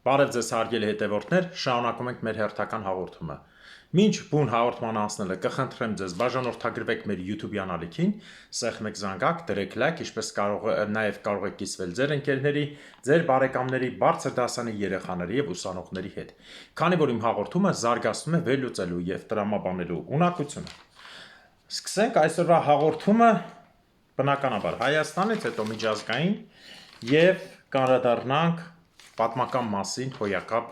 Բարև ձեզ հարգելի հետևորդներ, շարունակում ենք մեր հերթական հաղորդումը։ Մինչ բուն հաղորդման անցնելը կխնդրեմ ձեզ բաժանորդագրվեք մեր YouTube-յան ալիքին, սեղմեք զանգակ, դրեք լայք, ինչպես նաև կարող եք կիսվել ձեր ընկերների, ձեր բարեկամների, բարձր դասանի երեխաների եւ ուսանողների հետ։ Քանի որ իմ հաղորդումը զարգացնում է վերլուծելու եւ տրամաբանելու ունակությունը։ Սկսենք այսօրվա հաղորդումը բնականաբար Հայաստանից, հետո միջազգային եւ կանդրադառնանք պատմական մասին հոյակապ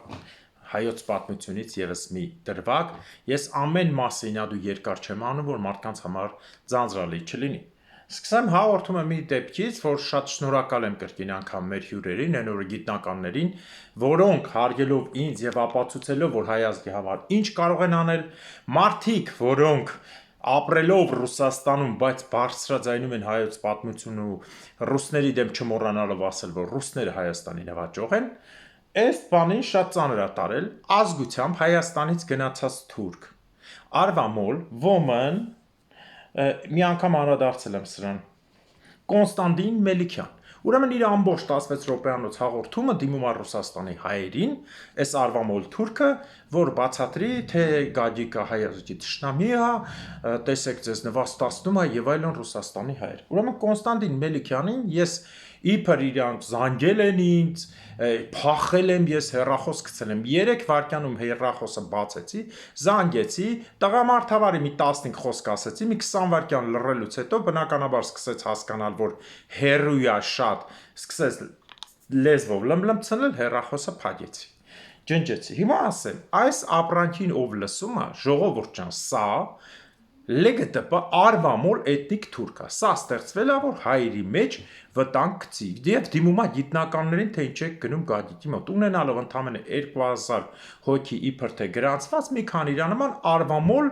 հայոց պատմությունից եւս մի դրվագ։ Ես ամեն մասին դու երկար չեմ անում, որ մարդկանց համար ձանձրալի չլինի։ Սկսեմ հաղորդումը մի դեպքից, որ շատ շնորհակալ եմ կրկին անգամ մեր հյուրերին, այնօր գիտնականներին, որոնք հարգելով ինձ եւ ապացուցելով, որ հայ ազգի համար ինչ կարող են անել, մարդիկ, որոնք ապրելով Ռուսաստանում, բայց բարձրաձայնում են հայոց պատմությունը ու ռուսների դեմ չմոռանալով ասել, որ ռուսները Հայաստանի նվաճող են, այս բանին շատ ծանր է տարել ազգությամբ Հայաստանից գնացած թուրք, Արվամոլ, Ոմն, մի անգամ անդրադարձել եմ սրան, Կոնստանտին Մելիքյան, ուրեմն իր ամբողջ 16 րոպեանոց հաղորդումը դիմում է Ռուսաստանի հայերին, այս Արվամոլ թուրքը, որ բացատրի, թե Գագիկը հայ ազգի թշնամի է, տեսեք ձեզ նվաստացնում է եւ այլն Ռուսաստանի հայեր։ Ուրեմն Կոնստանտին Մելիքյանին ես իբր իրանք զանգել են ինձ, փախել եմ ես հեռախոս գցել եմ 3 վայրկյանում հեռախոսը բացեցի, զանգեցի, տղամարդավարի մի 15 խոսք ասեցի, մի 20 վայրկյան լռելուց հետո բնականաբար սկսեց հասկանալ, որ հերույա շատ, սկսեց լեզվով լմլմցնել, հեռախոսը փակեցի, ջնջեցի։ Հիմա ասեմ, այս ապրանքին ով լսում է, ժողովուրդ ջան, սա լեգտպ Արվամոլ էթնիկ թուրք է, սա ստեղծվել է, որ հայերի մեջ վտանգ գցի, եւ դիմում է գիտնականներին, թե ինչ եք գնում Գագիկի մոտ, ունենալով ընդամենը 2000 հոգի իբր թե գրանցված, մի քանի իր նման Արվամոլ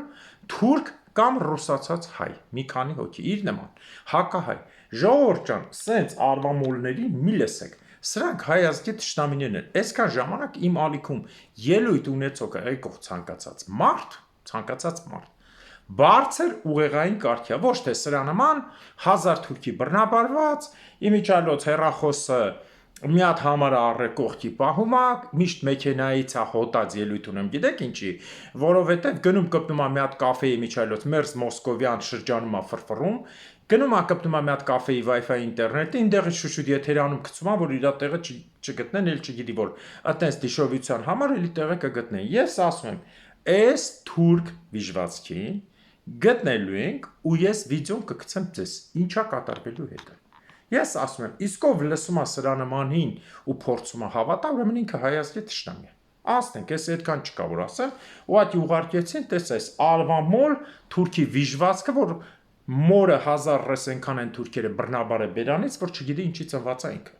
թուրք կամ ռուսացած հայ, մի քանի հոգի, իր նման, հակահայ, ժողովուրդ ջան, սենց Արվամոլների մի լսեք, սրանք հայ ազգի թշնամիներն են, այսքան ժամանակ իմ ալիքում ելույթ ունեցող եկող ցանկացած մարդ, բարձր ուղեղային կարգյա, ոչ թե սրա նման 1000 թուրքի բռնաբարված, իմիջիալոց հեռախոսը մի հատ համարը առե կողքի պահում է, միշտ մեքենայից է հոտած ելույթ ունեմ, գիտեք ինչի, որովհետև գնում կպնում է մի հատ կաֆեի իմիջիալոց մերձ Մոսկովյան շրջանում է ֆրֆռում, գնում է կպնում է մի հատ կաֆեի Wi-Fi ինտերնետի, այնտեղից շուշուտ եթերանում գցում է, որ իր տեղը չգտնեն, էլ չգիտի, որ այտենց դիշովության համար էլի տեղը կգտնեն։ Ես ասում եմ, այս թուրք վիժվածքին գտնելու ենք ու ես վիդեոն կգցեմ ձեզ, ինչա կատարվելու հետը։ Ես ասում եմ, իսկ ով լսում է սրա նմանին ու փորձում է հավատա, ուրեմն ինքը հայ ազգի թշնամի է։ Ասենք, ես այդքան չկա որ ասեմ, ուղղակի ուղարկեցին, տես այս Արվամոլ թուրքի վիժվածքը, որ մորը 1000 ռես այնքան են թուրքերը բռնաբար է բերանից, որ չգիտի ինչի ծնված է ինքը։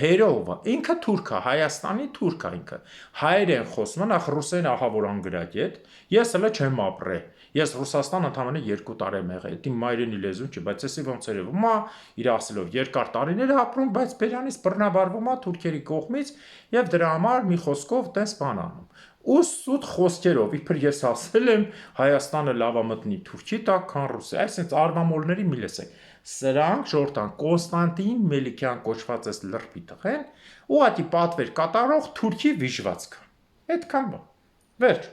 Հերովը, ինքը թուրք է, Հայաստանի թուրք է ինքը, հայերեն խոսում է, նախ ռուսերեն ահա որ անգրագետ, ես հələ չեմ ապրել, ես Ռուսաստան ընդամենը 2 տարի եմ եղել, իմ մայրենի լեզուն չի, բայց էսի ոնց երևում է, իր ասելով երկար տարիներ է ապրում, բայց բերանից բռնաբարվում է թուրքերի կողմից եւ դրա համար մի խոսքով տես բան անում։ Ու սուտ խոսքերով, իբր ես ասել եմ, Հայաստանը լավ է մտնի Թուրքի տակ, քան Ռուսիա, այսինքն Արվամոլների մի լսեք։ Սրանք ժողովրդան Կոնստանտին Մելիքյան կոչված էս լրբի տղեն, ուղղակի պատվեր կատարող թուրքի վիժվածքը։ Այդքան բան։ Վերջ։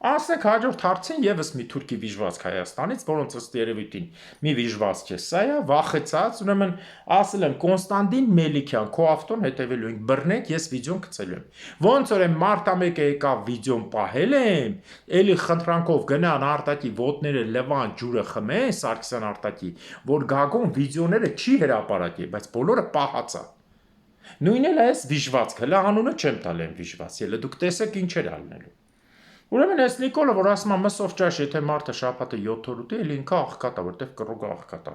Ասենք հաջորդ հարցին եւս մի թուրքի վիժվածք Հայաստանից, որոնց ըստ երևույթին մի վիժվածք է, սա է, վախեցած, ուրեմն ասել եմ Կոնստանտին Մելիքյան, քո ավտոն հետևելու ենք, բռնեք, ես վիդեոն գցելու եմ։ Ոնց որ եմ մարտա մեկը եկավ վիդեոն պահել եմ, էլի խնդրանքով գնան Արտակի ոտները լվան ջուրը խմեն, Սարգսյան Արտակի, որ Գագոն վիդեոները չի հրապարակի, բայց բոլորը պահած է։ Նույնն էլ այս վիժվածքը, հələ անունը չեմ տալ եմ վիժված, ելը դուք տեսեք ինչեր ալնելու։ Ուրեմն այս Նիկոլը, որ ասում է մսով ճաշ, եթե մարդը շաբաթը 7 օր ուտի, էլի ինքը աղքատ է, որտեվ կռուգը աղքատ է։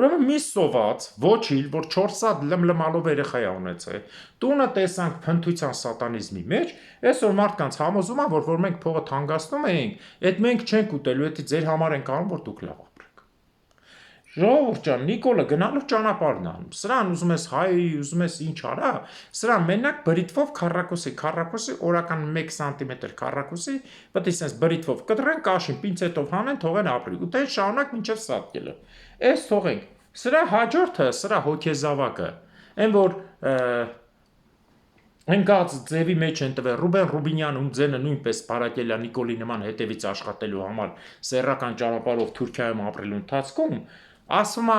Ուրեմն մի սոված, ոչիլ, որ 4 սատ լմլմալով երեխա է ունեցել, տունը տեսանք փնթության սատանիզմի մեջ, այսօր մարդկանց համոզում է, որ մենք փողը թանկացնում ենք, այդ մենք չենք ուտելու, դա ձեր համար ենք անում, որ դուք լավ ապրեք։ Ժողովուրդ ջան, Նիկոլը գնալու ճանապարհն անում։ Սրան ուզում ես հայ, ուզում ես ինչ արա, սրան մենակ բրիտվով քառակուսի օրական 1 սանտիմետր քառակուսի, պետք է sense բրիտվով կտրեն, կաշին, պինցետով հանեն, թողեն ապրի։ Ու տեն շարունակ մինչև սատկելը։ Այս թողենք։ Սրա հաջորդը, սրա հոգեզավակը, այն որ ընկած ձևի մեջ են տվել Ռուբեն Ռուբինյանը ձենը նույնպես Բարակելյան Նիկոլի նման հետևից աշխատելու համար սեռական ճանապարհով Թուրքիայում ապրելու ընթացքում ասում է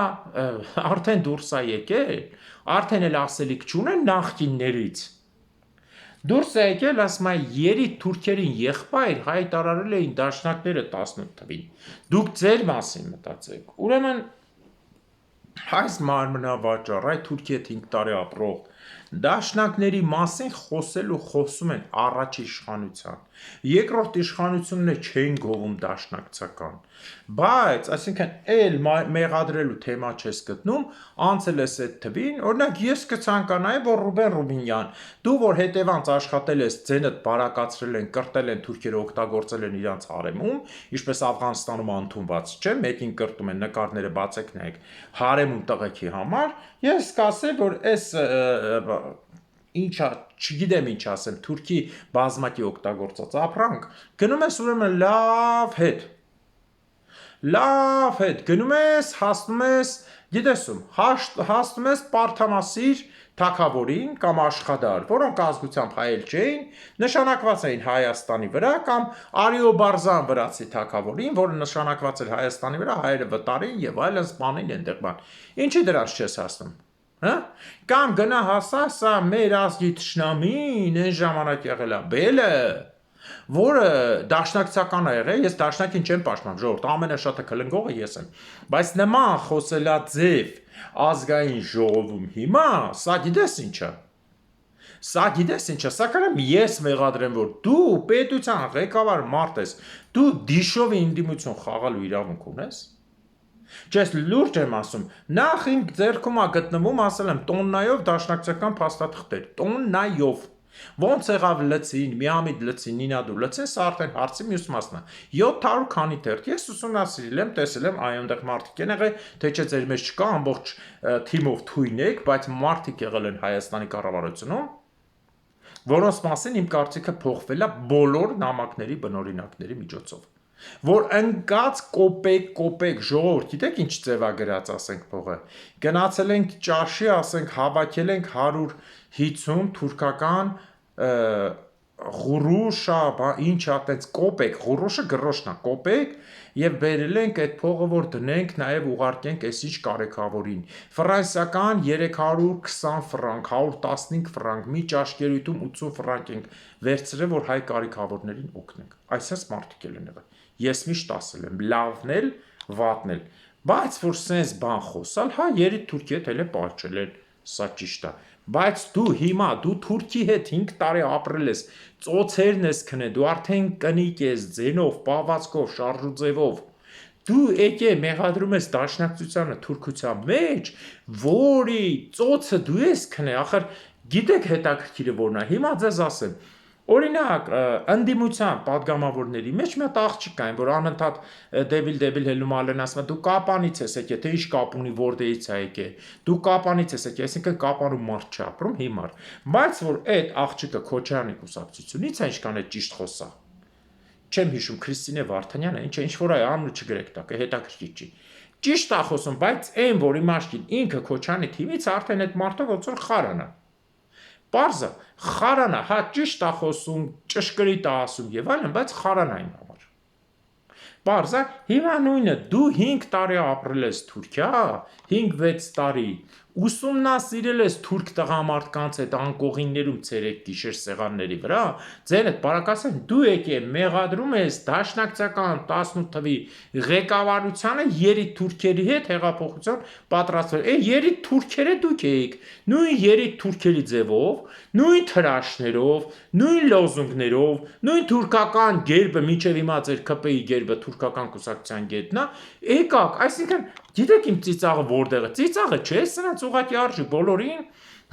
արդեն դուրս է եկել, արդեն էլ ասելիք չունեն նախկիններից։ Դուրս է եկել, ասում է, երիտ թուրքերին եղբայր հայտարարել էին դաշնակները 18 թվին։ Դուք ձեր մասին մտածեք։ Ուրեմն այս մարմնավաճառ, այդ Թուրքիա 5 տարի ապրող դաշնակների մասին խոսում են առաջ իշխանության, երկրորդ իշխանությունն չեն գովում դաշնակցական, բայց այսինքն էլ մեղադրելու թեմա չես գտնում, անցել ես այդ թվին, օրինակ ես կցանկանայի, որ Ռուբեն Ռուբինյան, դու որ հետևանց աշխատել ես, ձենդ բարակացրել են, կրտել են թուրքերը, օգտագործել են իրանց հարեմում, ինչպես Աֆղանստանում ընդունված չէ, մեկին կրտում են, նկարները բացեք նայեք, հարեմում տղեկի համար, ես կասեմ, որ այս ինչա, չգիտեմ ինչ ասեմ, թուրքի բազմակի օգտագործած ապրանք, գնում ես ուրեմն լավ հետ, գնում ես, հասնում ես, գիտեսում, հասնում ես պարթամասիր թագավորին կամ աշխադար, որոնք ազգությամբ հայել չէին, նշանակված էին Հայաստանի վրա կամ Արիոբարզան վրացի թագավորին, որը նշանակված էր Հայաստանի վրա, հայերը վտարին եւ այլն սպանին այնտեղ բան։ Ինչի դրանց չես հասնում։ Հա? Կամ գնա հասա, սա մեր ազգի թշնամին այն ժամանակ եղել է Բելը, որը դաշնակցական է եղել, ես դաշնակին չեմ պաշտպանում, ժողովուրդ, ամենաշատը քլնգողը ես եմ, բայց նման խոսելաձև ազգային ժողովում հիմա, սա գիտես ինչա։ Սա կարամ ես մեղադրեմ, որ դու պետության ղեկավար մարդ ես, դու դիշովի ինդիմություն խաղալու իրավունք ունես։ Չես լուրջ եմ ասում, նախ ինք ձերքում է գտնվում, ասել եմ, տոննայով դաշնակցական փաստաթղթեր, տոննայով։ Ոնց եղավ լցին, միամիտ լցին, նինադու լցին, սա արդեն հարցի մյուս մասն է։ 700 քանի թերթ, ես ուսումնասիրել եմ, տեսել եմ, այ այնտեղ մարդիկ են եղել, թե չէ ձեր մեջ չկա ամբողջ թիմով թույն եք, բայց մարդիկ եղել են Հայաստանի կառավարությունում, որոնց մասին իմ կարծիքը փոխվել է բոլոր նամակների բնօրինակների միջոցով։ Որ ընկած կոպեկ ժողովուրդ, գիտեք ինչ ձևա գրած, ասենք փողը, գնացել ենք ճաշի, ասենք հավաքել ենք 150 թուրքական ղուրուշա, ինչա տենց կոպեկ, ղուրուշը գրոշնա, կոպեկ եւ բերել ենք այդ փողը, որ դնենք, նաեւ ուղարկենք այսինչ կարեկավորին։ Ֆրանսիական 320 ֆրանկ, 115 ֆրանկ, մի ճաշկերույթում 80 ֆրանկ ենք վերցրել, որ հայ կարեկավորներին օգնենք։ Այսպես մարդիկ են եղել։ Ես միշտ ասել եմ, լավն էլ, վատն էլ, բայց որ սենց բան խոսալ, հա, երիտ Թուրքի հետ էլ է պարչել են, սա ճիշտ է, բայց դու հիմա, դու Թուրքի հետ 5 տարի ապրել ես, ծոցերն ես քնել, դու արդեն կնիկ ես, ձենով, պահվածքով, շարժուձևով, դու եկե մեղադրում ես դաշնակցությանը թուրքության մեջ, որի ծոցը դու ես քնել, ախր գիտեք հետաքրքիրը որն է, հիմա ձեզ ասեմ, օրինակ, ընդդիմության պատգամավորների մեջ մի հատ աղջիկ կային, որ անընդհատ դեվիլ հելում ալեն ասում է, դու Կապանից ես եկել, թե ինչ կապ ունի որտեղից է եկել, դու Կապանից ես եկել, այսինքն Կապանում մարդ չի ապրում հիմար, բայց որ այդ աղջիկը Քոչարյանի կուսակցությունից է, ինչքան է ճիշտ խոսա, չեմ հիշում Քրիստինե Վարդանյանը, ինչ որ այ անունը չգրեք տակ, հետաքրքիր չի, ճիշտ է խոսում, բայց այն որ իմաշտին ինքը Քոչարյանի թիմից արդեն այդ մարդը ոնց որ խարան է։ Պարզը խարանա, հա ճիշտ է խոսում, ճշգրիտ է ասում եւ այլն, բայց խարանա իմ համար։ Պարզը հիմա նույնը դու 5 տարի ապրել ես Թուրքիա, 5-6 տարի, ուսումնասիրել ես թուրք տղամարդկանց այդ անկողիններում ցերեկ գիշեր սեղանների վրա, ձեր այդ բարակասեն դու եկե մեղադրում ես դաշնակցական 18 թվի ղեկավարությանը երիտ թուրքերի հետ հեղափոխության պատրաստվել։ Երիտ թուրքերը դուք եք, նույն երիտ թուրքերի ձևով, նույն թրաշներով, նույն լոզունգներով, նույն թուրքական գերբը, մինչև հիմա ձեր ԿՊ-ի գերբը թուրքական կուսակցության գերբն է, եկաք, այսինքն գիտեք իմ ծիծաղը որտեղ է, ծիծաղը չէ, սրանց ուղղակի արժի բոլորին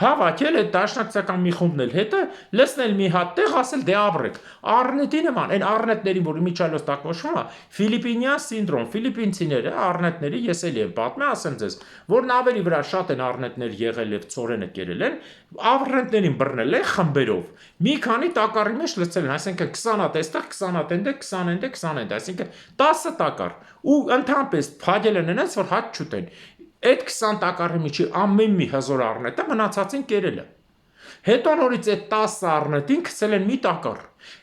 հավաքել այդ դաշնակցական մի խումբն էլ հետը լցնել մի հատ տեղ, ասել դե ապրեք։ Առնետի նման, այն առնետներին, որ իմիջիալոց տակ կոչվում է, Ֆիլիպինյան սինդրոմ, ֆիլիպինցիները առնետների ես էլի եմ պատմել, ասեմ ձեզ, որ նավերի վրա շատ են առնետներ եղել եւ ծորենը կերել են, առնետներին բռնել են խմբերով։ Մի քանի տակառի մեջ լցել են, այսինքն 20 հատ այստեղ, 20 հատ այնտեղ, 20 այնտեղ, 20 այնտեղ, այսինքն 10 տակառ։ Ու ընդհանրապես փակել են նրանց, որ հաց չուտեն։ Այդ 20 տակառի միջի ամեն մի հզոր առնետը մնացածին կերել է։ Հետո նորից այդ 10 առնետին գցել են մի տակառ։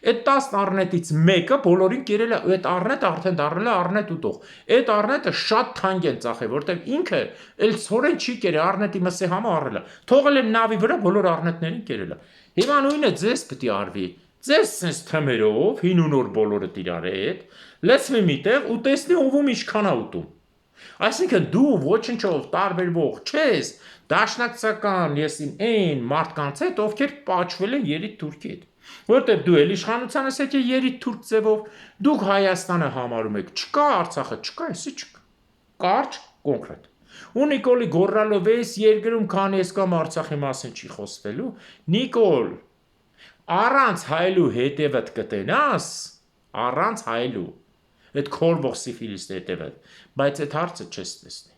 Այդ 10 առնետից մեկը բոլորին կերել է, այդ առնետը արդեն դառել է առնետ ուտող։ Այդ առնետը շատ թանկ են ծախել, որտեղ ինքը էլ ցորեն չի կերել, առնետի մսի համը առել է։ Թողել են նավի վրա բոլոր առնետներին կերել է։ Հիմա նույնը ձեզ պետք է արվի։ Ձեզ sense թմերով, հին ու նոր բոլորը իրար հետ, լցվի միտեղ ու տեսնի ում ինչքան է ուտում։ Այսինքն դու ոչնչով տարբերվող չես դաշնակցական եսին այն մարդկանց հետ, ովքեր պատժվել են երիտ Թուրքի հետ։ Որտեղ դու էլ իշխանության ես եկել երիտ թուրք ձևով, դուք Հայաստանը համարում եք, չկա Արցախը, չկա, էսի չկա։ Կարճ, կոնկրետ։ Ու Նիկոլի գոռալով էս երկրում քանի ես կամ Արցախի մասին չի խոսվելու, Նիկոլ, առանց հայելու հետևդ կտենաս, առանց հայելու, այդ քորբող սիֆիլիստ հետևդ, բայց այդ հարցը չես տեսնի։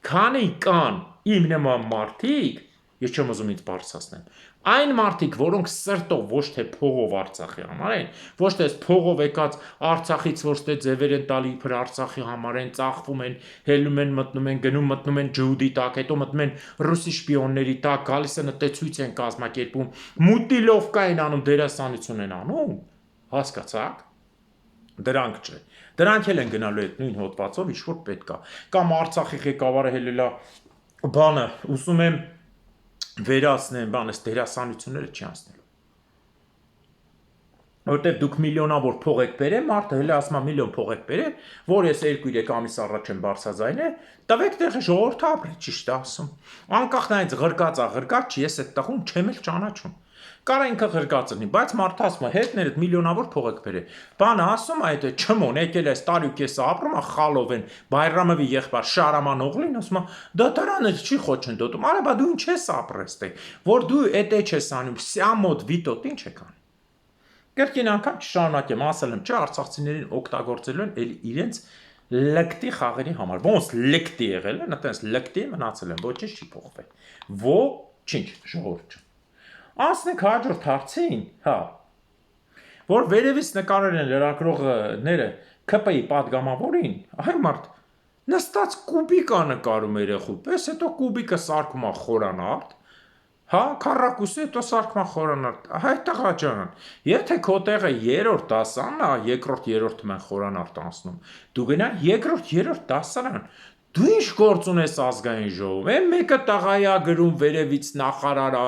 Քանի կան իմ նման մարդիկ, ես չեմ ուզում ինձ բարձրացնեմ, այն մարդիկ, որոնք սրտով ոչ թե փողով Արցախի համար են, ոչ թե փողով եկած Արցախից ոչ թե ձևեր են տալի իբր Արցախի համար են, ծախվում են, հելում են, մտնում են, գնում մտնում են ջուդի տակ, հետո մտնում են ռուսի շպիոնների տակ, գալիս են տեցույց են կազմակերպում, մուտիլովկա են անում, դերասանություն են անում, հասկացաք։ Դրանք չէ։ Դրանք էլ են գնալու այդ նույն հոդվածով, ինչ որ պետք է։ Կամ Արցախի ղեկավարը հելելա բանը, ուսում եմ վերացնեն, բանես դերասանությունները չի անցնելու։ Որտեվ դուք միլիոնավոր փող եք բերել, մարդը հենց ասում է միլիոն փող եք բերել, որ ես 2-3 ամիս առաջ եմ բարձրաձայնել, տվեք տեղը ժողովուրդը ապրի, ճիշտ է ասում։ Անկախ նայած ղրկած է, ղրկած չի, ես այդ տղուն չեմ էլ ճանաչում։ Կարա ինքը ղրկած լինի, բայց մարդը ասում է, հետներդ միլիոնավոր փող եք բերել։ Բանը ասում է, այդ չմոն եկել էս տարյուկես ապրում է խալով են, Բայրամովի եղբայր Շարաման օղլին, ասում է, դա դրանը չի խոչընդոտում։ Արա բա դու ինչ ես ապրես դե, որ դու էդ չես անում, սյամոտ վիտոտ ինչ եք անում։ Կրկին անգամ չշարունակեմ, ասել եմ, չէ, արցախցիներին օգտագործելու են էլ իրենց լկտի խաղերի համար։ Ոնց լկտի եղել են, այտենց լկտի մնացել են, ոչինչ չի փոխվել։ Ոչինչ, ժողովուրդ։ Անցնենք հաջորդ հարցին, հա, որ վերևից նկարել են լրագրողները ԿՊ-ի падգամավորին, այ մարդ նստած կուբիկ է նկարում երախու պես, հետո կուբիկը սարքում է խորանարդ, հա, քառակուսի հետո սարքում է խորանարդ, հայ տղա ջան, եթե քո տեղը երրորդ դասարանն է, երկրորդ երրորդում են խորանարդ անցնում, դու գնա երկրորդ երրորդ դասարան, դու ինչ գործ ունես ազգային ժողովում, այն մեկը տղայա գրում վերևից նախարարա,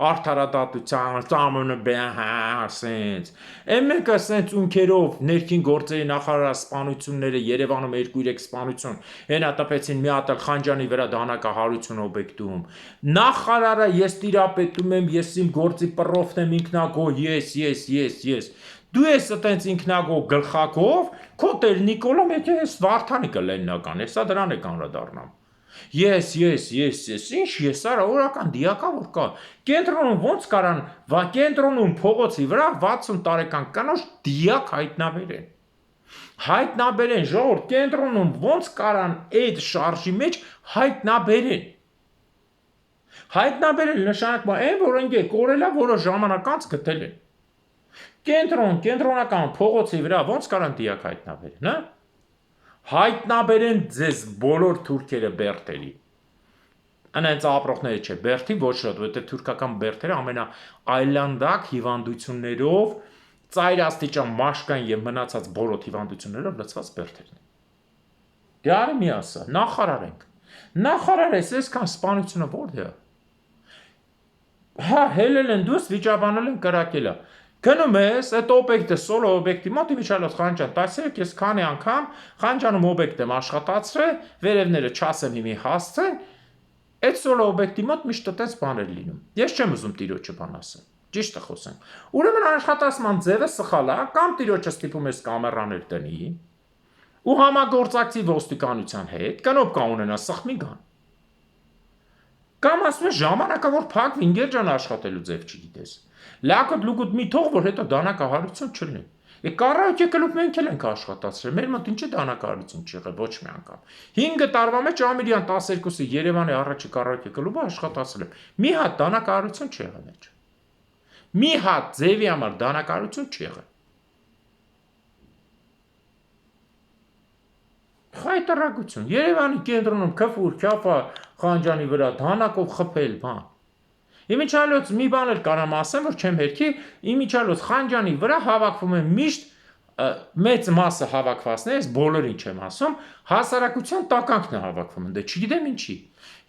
արդարադատության, ծամոնը ասենց, այն մեկը ասենց ունքերով ներքին գործերի նախարարա սպանությունները Երևանում 2-3 սպանություն, հենա տպեցին մի հատ էլ Խանջանի վրա դանակահարություն օբյեկտում, նախարարը ես տիրապետում եմ, ես իմ գործի պրոֆն եմ ինքնագոհ, ես, դու ես այտենց ինքնագոհ գլխակով, քո տեր Նիկոլոմ եկե ես Վարդանիկը լեննական, հեսա դրան եք անդրադառնամ։ Ես, ինչ ես արա օրական դիակավոր կա։ Կենտրոնում ոնց կարան, կենտրոնում փողոցի վրա 60 տարեկան կանոջ դիակ հայտնաբերեն։ Հայտնաբերեն, ժողովուրդ, կենտրոնում ոնց կարան այդ շարժի մեջ հայտնաբերեն։ Հայտնաբերել նշանակում է այն, որ ընկե կորելա, որը ժամանակ անց գտել են։ Կենտրոնական փողոցի վրա ոնց կարան դիակ հայտնաբերեն, հա։ Հայտնաբերեն ձեզ բոլոր թուրքերը բերթերի։ Անենց ապրողները չէ, բերթի ոչ շատ, որտեղ թուրքական բերթերը ամենաայլանդակ հիվանդություններով, ծայր աստիճան մաշկային եւ մնացած բոլոր հիվանդություններով լցված բերթերն են։ Դե արի մի ասա, նախարար ենք։ Նախարար ես, այսքան սպանությունը որտե՞ղ է։ Հա, հելել են դուս, վիճաբանել են կրակելա։ Գնում ես, այդ օբյեկտը, սոլո օբյեկտի մոտ Միչայլոս Խանջան, տասերեք ես քանի անգամ Խանջանում օբյեկտ եմ աշխատացրել, վերևները չասեմ հիմի հասցեն, այդ սոլո օբյեկտի մոտ միշտ այդպես բաներ լինում։ Ես չեմ ուզում տիրոջը բան ասեմ, ճիշտը խոսեմ։ Ուրեմն աշխատասման ձևը սխալ է, կամ տիրոջը ստիպում ես կամերաներ տնի, ու համագործակցի ոստիկանության հետ, կնոպկա ունենա սխմի գան։ Կամ ասում ես ժամանակը որ փակ վինգեր ջան աշխատելու ձև չգիտես։ Լակոտ լուկուտ մի թող, որ հետո դանակահարություն չլինի։ Կարաոկե կլուբ մենք էլ ենք աշխատացրել, մեր մոտ ինչի դանակահարություն չի եղել, ոչ մի անգամ։ 5 տարվա մեջ Ամիրյան 12-ը Երևանի առաջի կարաոկե կլուբը աշխատացրել եմ։ Մի հատ դանակահարություն չի եղել մեջ։ Մի հատ ձևի համար դանակահարություն չի եղել։ Խայտարակություն։ Երևանի կենտրոնում քֆուր, քյաֆա Խանջանի վրա դանակով խփել, բան։ Իմիջիալոց մի բան էլ կարամ ասեմ, որ չեմ հերքի, իմիջիալոց Խանջանի վրա հավաքվում են միշտ մեծ մասը հավաքվածներ, ես բոլորին չեմ ասում, հասարակության տականքն է հավաքվում, դե չգիտեմ ինչի։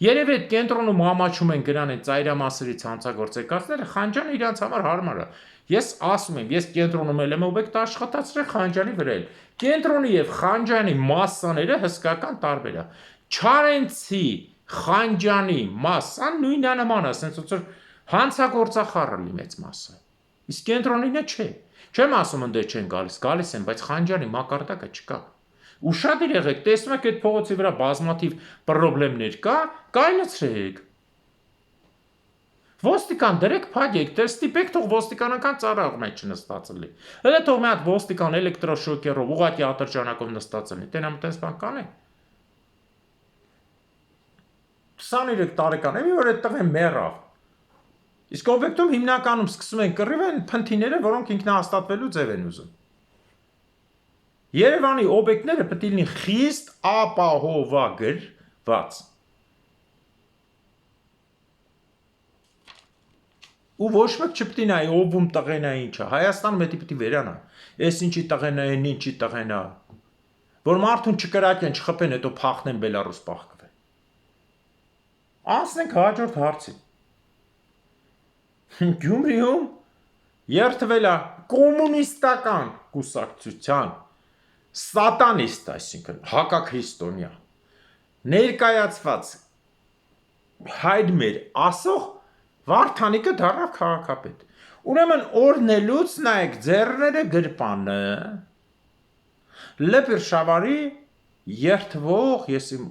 Երևի այդ կենտրոնում ամաչում են գնան այդ ծայրամասերից հանցագործեկացները, Խանջանը իրանց համար հարմար է։ Ես ասում եմ, ես կենտրոնում եմ օբյեկտ աշխատացրել Խանջանի վրա էլ։ Կենտրոնի եւ Խանջանի մասսաները հսկական տարբեր է։ Չարենցի Խանջանի մասսան նույնանման է, ասենց որ հանցագործախառնի մեծ մասը։ Իսկ կենտրոնինը չէ։ Չեմ ասում ընդ չեն գալիս են, բայց Խանջանի մակարդակը չկա։ Ու շատ եղեք, տեսնում եք այդ փողոցի վրա բազմաթիվ խնդիրներ կա, կայնացրեք։ Ոստիկան դրեք, փակեք, դեր ստիպեք, թող ոստիկանական ծառայող մեջ չնստած լինի։ Հələ թող մի հատ ոստիկան էլեկտրոշոկերով ուղղակի ատրճանակով նստած լինի։ Տենամ տես բան կանե։ 23 տարեկան է, մի որ այդ տղեն մեռավ։ Իսկ օբյեկտում հիմնականում սկսում են կռիվ են փնթիները, որոնք ինքնահաստատվելու ձև են ուզում։ Երևանի օբյեկտները պետք է լինի խիստ ապահովագրված։ Ու ոչ մեկ չպետք է նայի ով տղեն է ինչա։ Հայաստանը պետք է վերանա։ Էս ինչի տղեն է, ինչի տղեն է։ Որ մարդուն չկրակեն, չխփեն, հետո փախնեն Բելարուս պահկվեն։ Անցնենք հաջորդ հարցին։ Գյումրիում երթվել է կոմունիստական կուսակցության սատանիստ, այսինքն հակաքրիստոնյա ներկայացված հայր մեր ասող Վարդանիկը դառավ քաղաքապետ։ Ուրեմն օրնելուց նայեք ձեռները գրպանը լեպրշավարի երթվող ես իմ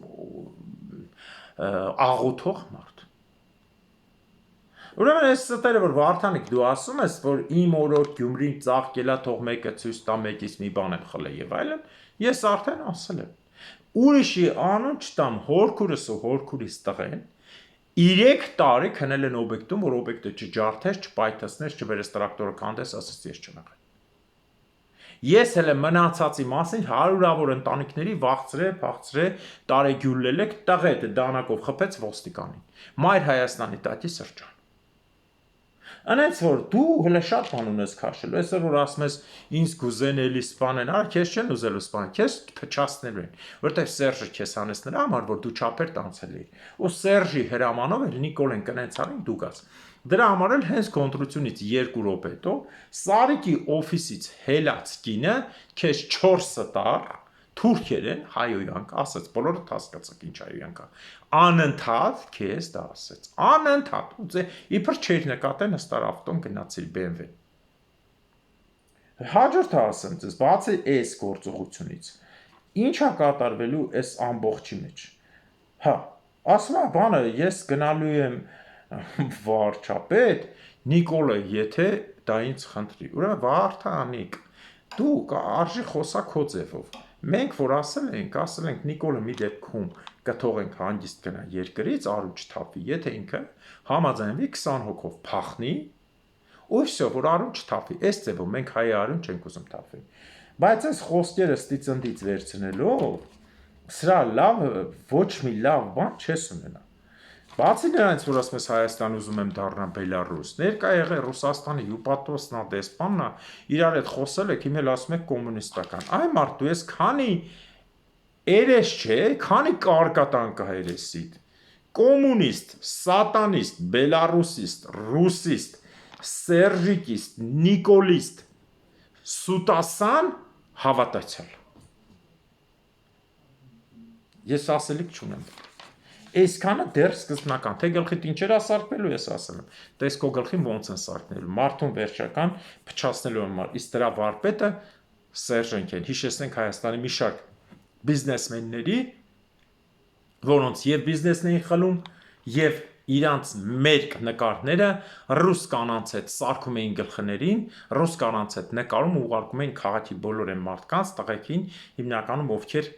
աղոթող մարդ։ Ուրեմն այս ստերը որ Վարդանիկ դու ասում ես որ իմ օրոք Գյումրին ծաղկելա թող մեկը ցույց տա մեկից մի բան եմ խլել եւ այլն ես արդեն ասել եմ ուրիշի անուն չտամ հորքուրս ու հորքուրիս տղեն 3 տարի քնել են օբյեկտում որ օբյեկտը չջարդես չպայթացնես չբերես տրակտորը քանդես ասես ես չեմ եղել ես հələ մնացածի մասին հարյուրավոր ընտանիքների վաղցրե տարեգյուլել եք տղետ դանակով խփեց ոստիկանին Մայր Հայաստանի տատի սրճան Անենց որ դու հələ շատ բան ունես քաշելու, այսօր որ ասում ես ինձ կուզեն էլի սպանեն, արա քեզ չեն ուզելու սպանել, քեզ փչացնելու են, որտեղ Սերժը քեզ անես նրա համար, որ դու չափեր տանցել ես։ Ու Սերժի հրամանով էլ Նիկոլեն կնեցարին դու գաս։ Դրա համար էլ հենց կոնտրությունից 2 րոպե հետո Սարիկի օֆիսից հելած կինը քեզ 4 տար թուրքերեն հայոյանք ասաց, բոլորը հասկացաք ինչ հայոյանք է։ Անընդհատ քեզ դա ասաց։ Անընդհատ։ Ու իբր չէր նկատեն հստար ավտոն գնացիր BMW։ Հաջորդը ասեմ ձեզ, բացի այս գործողությունից, ինչ է կատարվելու այս ամբողջի մեջ։ Հա, ասում եմ բանը, ես գնալու եմ վարչապետ, Նիկոլը, եթե դա ինձ խնդրի։ Ուրեմն Վարդանիկ, դու արժի խոսա քո ձևով։ Մենք որ ասել ենք Նիկոլը մի դեպքում կթողենք հանգիստ գնա երկրից, արու չթափի, եթե ինքը համաձայնվի 20 հոգով փախնի, ու վсё, որ արու չթափի, այս ձևով մենք հայ արուն չենք ուզում թափվի։ Բայց այս խոսքերը ստիծնդից վերցնելով, սրա լավ ոչ մի լավ բան չես ունենա։ Բացի նրանից, որ ասում ես Հայաստան ուզում եմ դառնա Բելարուս, ներկա եղել Ռուսաստանի հյուպատոսնա դեսպաննա, իրար հետ խոսել եք, հիմա ասում եք կոմունիստական։ Այ մարդ, դու ես քանի երես չէ, քանի կարկատան կա երեսիդ։ Կոմունիստ, սատանիստ, բելարուսիստ, ռուսիստ, սերժիկիստ, նիկոլիստ, սուտասան հավատացյալ։ Ես ասելիք չունեմ։ Այսքանը դեռ սկզբնական, թե գլխիդ ինչեր է սարքվելու, ես ասել եմ, տես քո գլխին ոնց են սարքնելու, մարդուն վերջական փչացնելու համար, իսկ դրա վարպետը Սերժենք են, հիշեցնենք Հայաստանի մի շարք բիզնեսմենների, որոնց եւ բիզնեսն էին խլում, եւ իրանց մերկ նկարները ռուս կանանց հետ սարքում էին գլխներին, ռուս կանանց հետ նկարում ուղարկում էին քաղաքի բոլոր այն մարդկանց, տղեկին, հիմնականում ովքեր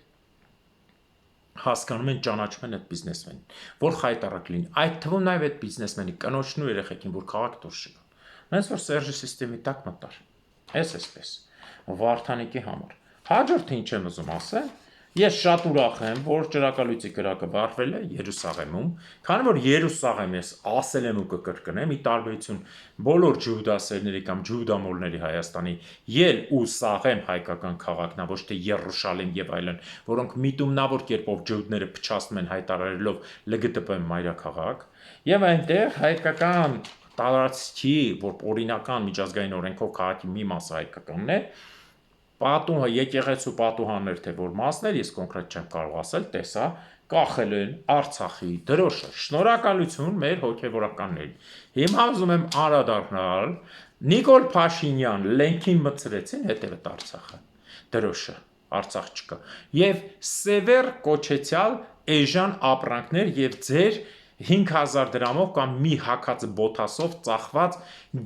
հասկանում են ճանաչում են այդ բիզնեսմենին, որ խայտարակ լինի։ Այդ թվում նաև այդ բիզնեսմենի կնոջն ու երեխեքին, որ քաղաք դուրս չգան։ Հենց որ Սերժի սիստեմի տակ մտար։ Այսպես Վարդանիկի համար։ Հաջորդը ինչ եմ ուզում ասել, Ես շատ ուրախ եմ, որ ճրակալույցի կրակը վառվել է Երուսաղեմում, քանի որ Երուսաղեմ ես ասել եմ ու կկրկնեմ, ի տարբերություն բոլոր ջուդասերների կամ ջուդամոլների Հայաստանի Ել ու Սաղեմ հայկական քաղաքն է, ոչ թե Երուշալեմ եւ այլն, որոնք միտումնավոր կերպով ջուդները փչացնում են հայտարարելով ԼԳՏՊ մայրաքաղաք, եւ այնտեղ հայկական տարածքի, որ օրինական միջազգային օրենքով քաղաքի մի մասը հայկականն է, պատուհը եկեղեցու պատուհաններ թե որ մասներ, ես կոնկրետ չեմ կարող ասել, տեսա, կախել են Արցախի դրոշը։ Շնորհակալություն մեր հոգևորականներին։ Հիմա ուզում եմ անդրադառնալ Նիկոլ Փաշինյան լենքին մտցրեցին հետևդ Արցախը դրոշը, Արցախ չկա։ Եվ սևեր կոչեցյալ էժան ապրանքներ եւ ձեր 5000 դրամով կամ մի հակած բոթասով ծախված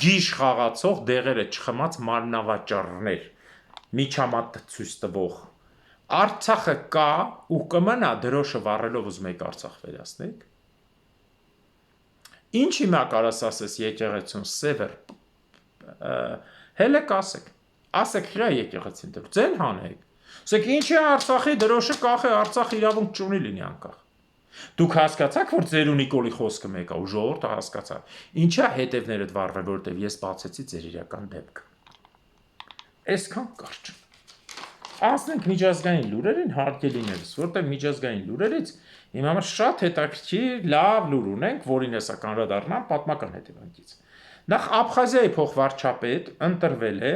գիժ խաղացող դեղերը չխմած մարմնավաճառներ միջամատ ցույց տվող Արցախը կա ու կմնա դրոշը վառելով ուզում եք Արցախ վերացնեք ինչի մա կարաս ասես եկեղեցուն սևեր հելը ասեք հրա եկեղեցին դրու ձեն հանեք ասեք ինչի Արցախի դրոշը կախ է Արցախ իրավունք չունի լինի անկախ դուք հասկացաք որ ձեր ու Նիկոլի խոսքը մեկ է ու ժողովուրդը հասկացավ ինչա հետևներդ վառվել որտեվ ես բացեցի ձեր իրական դեպքը Այսքան կարճ։ Անցնենք միջազգային լուրերին հարգելիներս, որտեղ միջազգային լուրերից իմ համար շատ հետաքրքիր լավ լուր ունենք, որին հեսա անդրադառնամ պատմական հետևանքից։ Նախ Աբխազիայի փոխվարչապետ ընտրվել է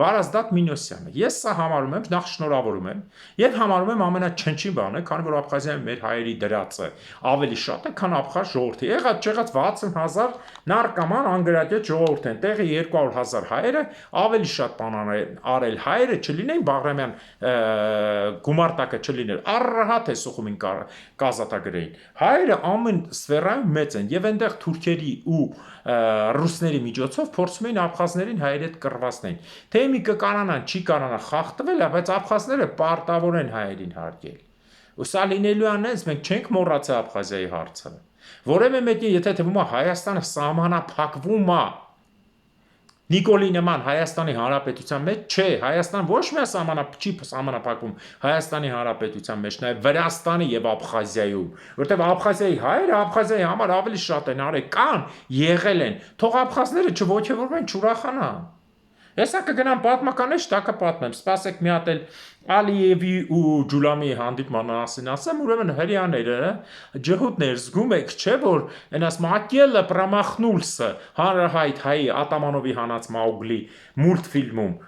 Վարազդատ Մինոսյանը։ Ես սա համարում եմ, նախ շնորհավորում եմ եւ համարում եմ ամենաչնչին բանը, քանի որ Աբխազիայում մեր հայերի դրածը ավելի շատ է, քան աբխազ ժողովրդի։ Եղած չեղած 60000 նարկոման անգրատյաց ժողովուրդ են, տեղի 200,000 հայերը ավելի շատ բան արել հայերը չլինեն Բաղրամյան գումարտակը չլիներ։ Առհատ է սուխումին կազատագրեին։ Հայերը ամեն սֆերայում մեծ են եւ այնտեղ թուրքերի ու ռուսների միջոցով փորձում էին աբխազներին հայերի հետ կռվածնեն։ Թե մի կկանանան, չի կանանա խախտվել, բայց աբխազները պարտավոր են հայերին հարգել։ Ու սա լինելու անենց մենք չենք մոռացել Աբխազիայի հարցը։ Որևէ մեկի եթե թվում է Հայաստանը սահմանափակվում է Նիկոլի նման Հայաստանի Հանրապետության մեջ չէ, Հայաստան ոչ միայն չի սահմանափակվում Հայաստանի Հանրապետության մեջ, նաև Վրաստանի եւ Աբխազիայում, որտեղ Աբխազիայի հայերը Աբխազիայի համար ավելի շատ են արել, կան, եղել են, թող աբխազները չոչևորվեն, չուրախանան։ Հեսա կգնամ պատմականներ շտակը պատմեմ, սպասեք մի հատ էլ Ալիևի ու Ջուլամի հանդիպման մասին ասեմ, ուրեմն հрьяաները, ջհուդներ զգում եք, չէ՞ որ այնաս Մակելը պրամախնուլսը հանրահայտ հայի Ատամանովի հանած Մաուգլի մուլտֆիլմում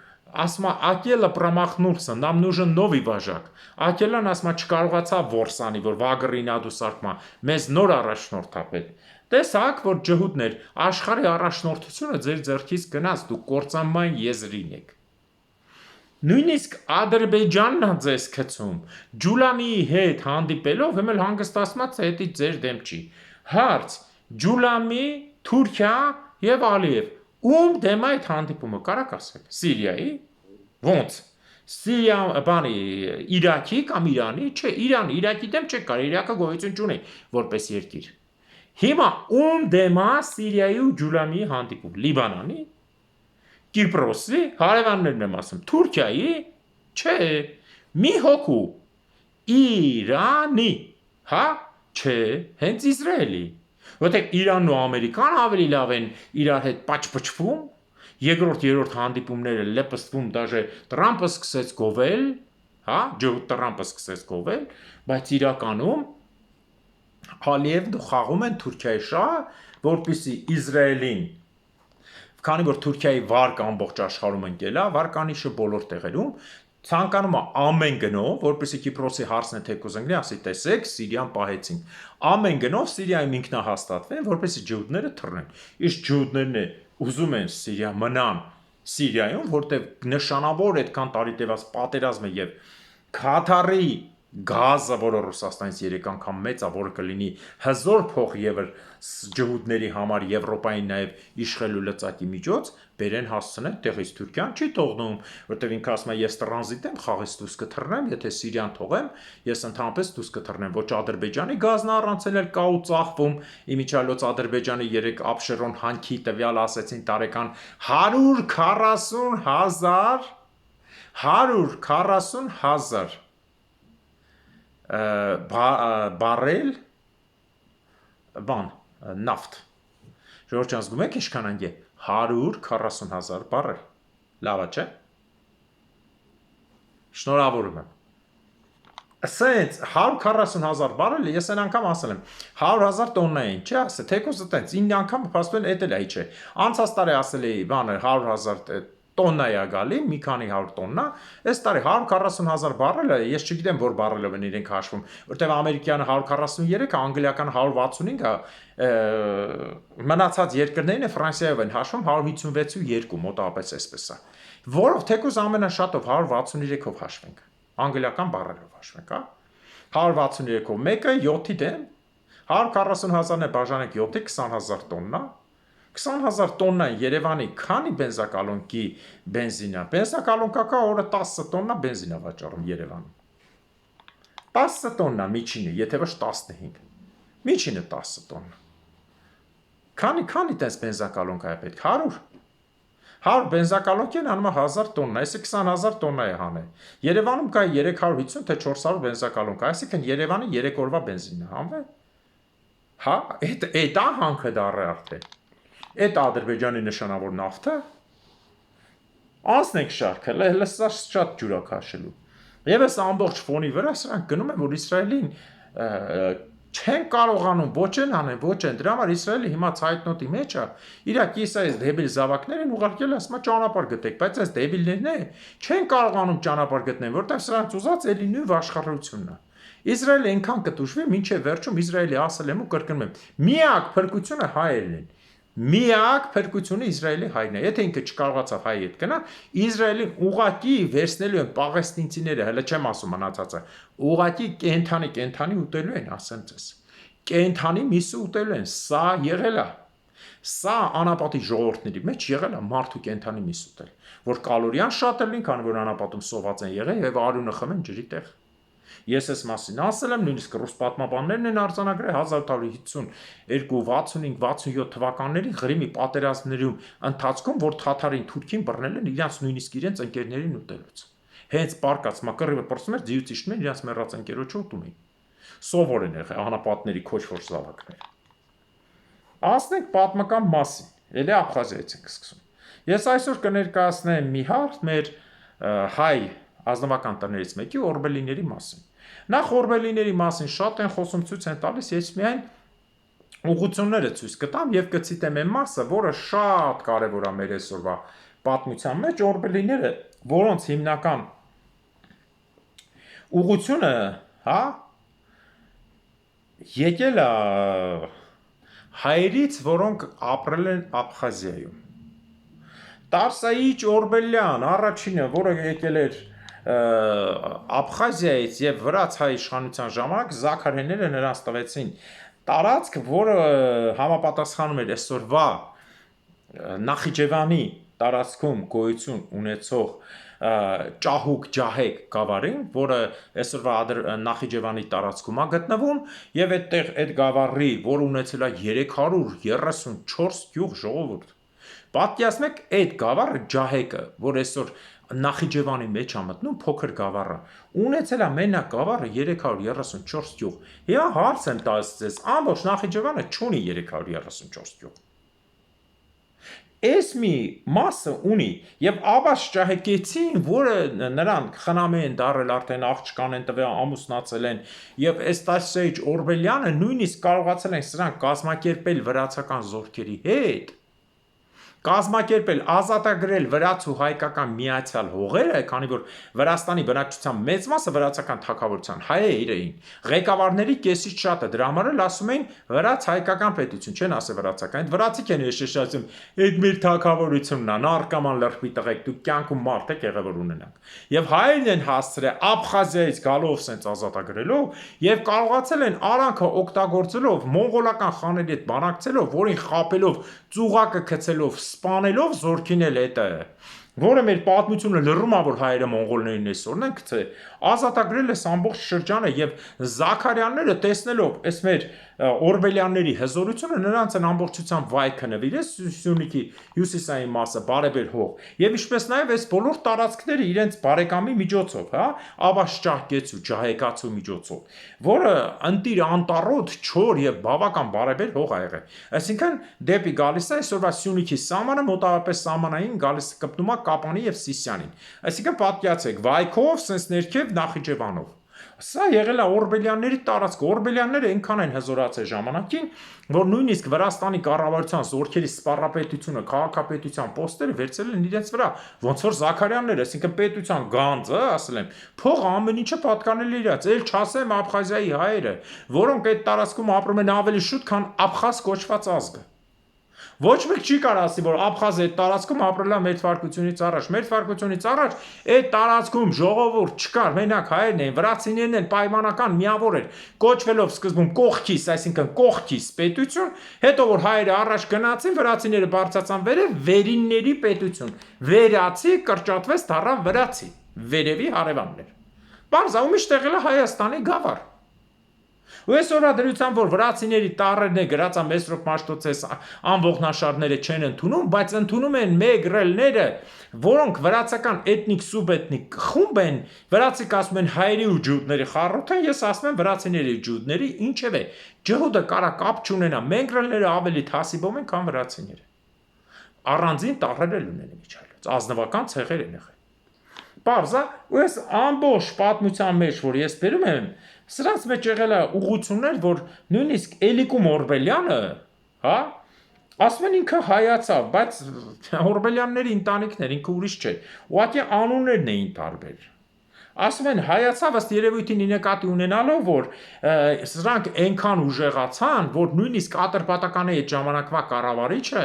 ասма Ակելը պրամախնուլսը нам нужен новый վարժակ Ակելան ասма չկարողացավ որսանի որ վագրինադու սարկմա մեզ նոր առաջնորդապետ Տեսակ, որ ջհուդներ, աշխարհի առաջնորդությունը ձեր ձեռքից գնաց, դուք կործանման եզրին եք։ Նույնիսկ Ադրբեջանն է ձեզ գցում, Ջուլամիի հետ հանդիպելով, հիմա հանգստացած է հետի ձեր դեմ չի։ Հարց. Ջուլամի, Թուրքիա եւ Ալիև։ Ում դեմ այդ հանդիպումը կարաք ասել։ Սիրիայի։ Ոնց։ Սիրիա, բանի, Իրաքի կամ Իրանի, չէ, Իրան, Իրաքի դեմ չէ կար, Իրաքը գոյություն չունի որպես երկիր։ Հիմա ում դեմա Սիրիայի ու Ջուլամի հանդիպում Լիբանանի Կիպրոսի հարևաններն եմ ասում Թուրքիայի չէ մի հոգու Իրանի հա չէ հենց Իսրայելի որտեղ Իրանն ու Ամերիկան ավելի լավ են իրար հետ պաչպչվում երկրորդ երրորդ հանդիպումները լպստվում դաժե Տրամպը սկսեց գովել հա Տրամպը սկսեց գովել բայց իրականում Ալիևն խաղում են Թուրքիայի շահը, որպեսզի Իսրայելին, քանի որ Թուրքիայի վարկ ամբողջ աշխարհում ընկելա, վարկանիշը բոլոր տեղերում, ցանկանում է ամեն գնով, որպեսզի Կիպրոսի հարցն է թեկուզ ընկնի, ասի տեսեք, Սիրիան պահեցին։ Ամեն գնով Սիրիայում ինքնահաստատվեն, որպեսզի ջհուդները թռնեն։ Իսկ ջհուդներն ուզում են Սիրիա մնան Սիրիայում, որտեղ նշանավոր այդքան տարի տևած պատերազմը եւ Քաթարի գազը, որը Ռուսաստանից 3 անգամ մեծ է, որը կլինի հզոր փող եւ ջհուդների համար Եվրոպային նաեւ իշխելու լծակի միջոց, բերեն հասցնեն տեղից Թուրքիան չի թողնում, որտեղ ինքը ասում է ես տրանզիտ եմ, խաղից դուրս կթռնեմ, եթե Սիրիան թողեմ, ես ընդհանրապես դուրս կթռնեմ, ոչ Ադրբեջանի գազն առանցել էլ կա ու ծախվում, իմիջիալոց Ադրբեջանի 3 Աբշերոն հանքի տվյալ ասեցին տարեկան 140,000 բարել բան նավթ։ Ժողովուրդ զգում եք ինչքան անգե 140,000 բարել։ Լավ է, չէ՞։ Շնորհավորում եմ։ Ասենց 140,000 բարել, ես այն անգամ ասել եմ 100,000 տոննա էին, չէ՞ ասել, թեկուզ այտենց 9 անգամ փաստորեն էդ էլ չէ։ Անցած տարի ասել էի, բանը 100,000 տոննա է գալի, մի քանի 100 տոննա, այս տարի 140,000 բարելը, ես չգիտեմ որ բարելով են իրենք հաշվում, որտեղ ամերիկյանը 143, անգլիականը 165-ը, մնացած երկրներն է Ֆրանսիայով են հաշվում 156.2 մոտավորապես այսպես է։ Որով թեկուզ ամենաշատով 163-ով հաշվենք, անգլիական բարելով հաշվենք, հա։ 163-ով մեկը 7-ի դեմ 140,000-ն է բաժանենք 7-ի 20,000 տոննա 20,000 տոննա Երևանի քանի բենզակալոնկի բենզինա։ Բենզակալոնկա օրը 10 տոննա բենզինա վաճառում Երևանում։ 10 տոննա միջինը, եթե ոչ 15։ Միջինը 10 տոննա։ Քանի տես բենզակալոնկա է պետք 100։ 100 բենզակալոնկին անում է 1000 տոննա, այսինքն 20,000 տոննա է հանել։ Երևանում կա 350 թե 400 բենզակալոնկա, այսինքն Երևանի 3 օրվա բենզինը հանվել։ Հա, այդ հանքը դառը արդեն։ Այդ Ադրբեջանի նշանավոր նավթը անցնենք շարքը, լսա շատ ջուր է քաշելու։ Եվ այս ամբողջ ֆոնի վրա սրանք գնում են, որ Իսրայելին չեն կարողանում ոչ են անեն, ոչ են։ Դրա համար Իսրայելը հիմա ցայտնոտի մեջ է, իր կիսայից դեբիլ զավակներին ուղարկել ասма ճանապարհ գտեք, բայց այս դեբիլներն է չեն կարողանում ճանապարհ գտնել, որտեղ սրանց ուզած էլի նույն աշխարհությունն է։ Իսրայելը այնքան կտուժվի, մինչև վերջում Իսրայելի ասել եմ ու կրկնում եմ, միակ փրկությունը հայերն են։ Միակ փրկությունը Իսրայելի հայրն է։ Եթե ինքը չկարողացավ հայ հետ գնա, Իսրայելին ուղակի վերցնելու են պաղեստինցիները, հələ չեմ ասում մնացածը, ուղակի կենթանի ուտելու են, ասեմ ձեզ։ Կենթանի միսը ուտելու են, սա եղել է։ Սա անապատի ժողովուրդների մեջ եղել է մարդու կենթանի միս ուտել, որ կալորիան շատ է լինի, քանի որ անապատում սոված են եղել եւ արյունը խմեն ջրի տեղ։ Ես այս մասին ասել եմ, նույնիսկ ռուս պատմաբաններն են արձանագրել 1852-65-67 թվականների Ղրիմի պատերազմներում ընթացքում, որ թաթարին թուրքին բռնել են իրենց նույնիսկ իրենց ընկերներին ուտելուց։ Հենց պարկած մակռիվը պրծում էր, ձիուց իջնում են իրենց մեռած ընկերոջը ուտում էին։ Սովոր են եղել անապատների քոչվոր զավակներ։ Ասնենք պատմական մասին, ելի Աբխազիայից ենք սկսում։ Ես այսօր կներկայացնեմ մի հարց մեր հայ ազնվական տներից մեկի օրբելիների մասին։ Նախ օրբելիների մասին շատ են խոսում, ցույց են տալիս, ես միայն ուղղությունները ցույց կտամ եւ կցիտեմ այն մասը, որը շատ կարեւոր է մեր այսօրվա պատմության մեջ, օրբելիները, որոնց հիմնական ուղղությունը, հա, եկել է հայերից, որոնք ապրել են Աբխազիայում։ Տարսայիչ Օրբելյան, առաջինը, որը եկել էր Աբխազիայից եւ վրաց հայ իշխանության ժամանակ Զաքարյանները նրանց տվեցին տարածք, որը համապատասխանում էր այսօրվա Նախիջևանի տարածքում գոյություն ունեցող ճահուկ ջահեկ գավառին, որը այսօրվա Նախիջևանի տարածքում է գտնվում, եւ այդտեղ այդ գավառի, որը ունեցել է 334 գյուղ ժողովուրդ։ Պատկերացնեք այդ գավառը ջահեկը, որ այսօր Նախիջևանի մեջ է մտնում փոքր գավառը, ունեցել է մենակ գավառը 334 գյուղ։ Հիմա հարց եմ տալիս ձեզ, ամբողջ Նախիջևանը չունի 334 գյուղ։ Այս մի մասը ունի եւ Աբաս ջահեկեցին, որը նրան խնամի են դարել արդեն աղջկան են տվել ամուսնացել են եւ Էստասիչ Օրբելյանը նույնիսկ կարողացել են սրանք կազմակերպել վրացական զորքերի հետ, կազմակերպել, ազատագրել վրաց ու հայկական միացյալ հողերը, քանի որ Վրաստանի բնակչության մեծ մասը վրացական թագավորության հայեր էին։ Ղեկավարների կեսից շատը դրա համար էլ ասում էին վրաց հայկական պետություն, չեն ասել վրացական։ Այդ վրացիք են շշշացում, այդ մեր թագավորությունն է, նարկաման լրբի տղեկ, դուք կյանքում մարդ եք եղել որ ունենանք։ Եվ հայերն են հասցրել Աբխազիայից գալով սենց ազատագրելով եւ կարողացել են արանքը օգտագործելով մոնղոլական խաների հետ բանակցելով, որին խապելով, ծուղակը գցելով, սպանելով զորքին էլ հետը որը մեր պատմությունը լռում է, որ հայերը մոնղոլներին այսօրն են գցել, ազատագրել է ամբողջ շրջանը եւ Զաքարյանները տեսնելով այս մեր Օրբելյանների հզորությունը նրանց են ամբողջությամբ վայքը նվիրեց Սյունիքի հյուսիսային մասը բարեբեր հող եւ ինչպես նաեւ այս բոլոր տարածքները իրենց բարեկամի միջոցով, հա, Աբաշճահկեցու ջահեկացու միջոցով, որը ընտիր անտառոտ չոր եւ բավական բարեբեր հող ա եղել, այսինքն դեպի գալիս է այսօրվա Սյունիքի սահմանը մոտավորապես սահմանային գալիս կպտում է Կապանի եւ Սիսյանին, այսինքն պատկերացեք վայքով sense ներքև Նախիջևանով Սա եղել է Օրբելյանների տարածքը, Օրբելյանները այնքան են հզորացել ժամանակին, որ նույնիսկ Վրաստանի կառավարության զորքերի սպառապետությունը, քաղաքապետության պոստերը վերցրել են իրենց վրա, ոնց որ Զաքարյանները, այսինքն պետության գանձը, ասել եմ, փող ամեն ինչը պատկանել է իրաց, ել չասեմ Աբխազիայի հայերը, որոնք այդ տարածքում ապրում են ավելի շուտ, քան աբխազ կոչված ազգը։ Ոչ մեկ չի կարող ասի, որ Աբխազը այդ տարածքում ապրել է մեր թվարկությունից առաջ։ Մեր թվարկությունից առաջ այդ տարածքում ժողովուրդ չկար, մենակ հայերն են, վրացիներն են, պայմանական միավոր էր, կոչվելով սկզբում կողքիս, այսինքն կողքիս պետություն, հետո որ հայերը առաջ գնացին, վրացիները բարձրացան վերև, վերինների պետություն։ Վերացի կրճատվեց դառավ վրացի, վերևի հարևաններ։ Բարձա ու միշտ եղել է Հայաստանի գավառ։ Ու այսօրվա դրությամբ, որ վրացիների տառերն է գրած է Մեսրոպ Մաշտոցես անողնաշարները չեն ընդունում, բայց ընդունում են մեգրելները, որոնք վրացական էթնիկ սուբէթնիկ խումբ են, վրացիք ասում են հայերի ու ջուդների խառնուրդ են, ես ասում եմ վրացիների ջուդների, ինչև է, ջհուդը կարա կապ չունենա, մեգրելները ավելի թասիբով են, քան վրացիները։ Առանձին տառեր էլ ունեն միջայլոց, ազնվական ցեղեր են եղել։ Պարզա, ու այս ամբողջ պատմության մեջ, որ ես բերում եմ, սրանց մեջ եղել է ուղղություններ, որ նույնիսկ Էլիկում Օրբելյանը, հա, ասում են ինքը հայացավ, բայց Օրբելյանների ընտանիքներ, ինքը ուրիշ չէ, ուղղակի անուններն էին տարբեր։ Ասում են հայացավ ըստ երևույթին նկատի ունենալով, որ սրանք այնքան ուժեղացան, որ նույնիսկ Ատրպատականի այդ ժամանակվա կառավարիչը